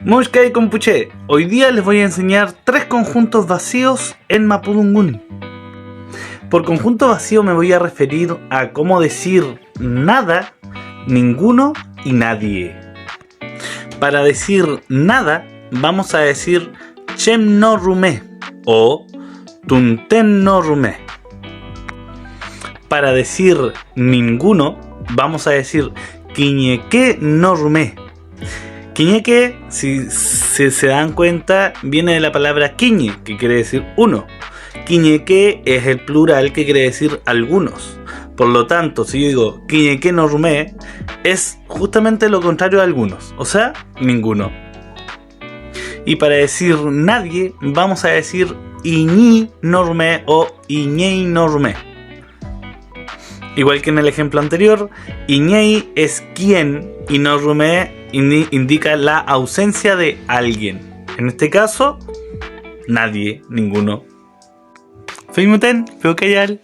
Mushkai Compuche, hoy día les voy a enseñar 3 conjuntos vacíos en Mapudungun. Por conjunto vacío me voy a referir a cómo decir nada, ninguno y nadie. Para decir nada, vamos a decir Chem no rumé o Tunten no rumé. Para decir ninguno, vamos a decir Quiñeque no rumé. Quiñeque, si se dan cuenta, viene de la palabra quiñe, que quiere decir uno. Quiñeque es el plural que quiere decir algunos. Por lo tanto, si yo digo quiñeque no rumé, es justamente lo contrario a algunos, o sea, ninguno. Y para decir nadie, vamos a decir iñi no rumé o iñei no rumé. Igual que en el ejemplo anterior, iñei es quien y no rumé indica la ausencia de alguien. En este caso, nadie, ninguno. Feimuten, Feukayal.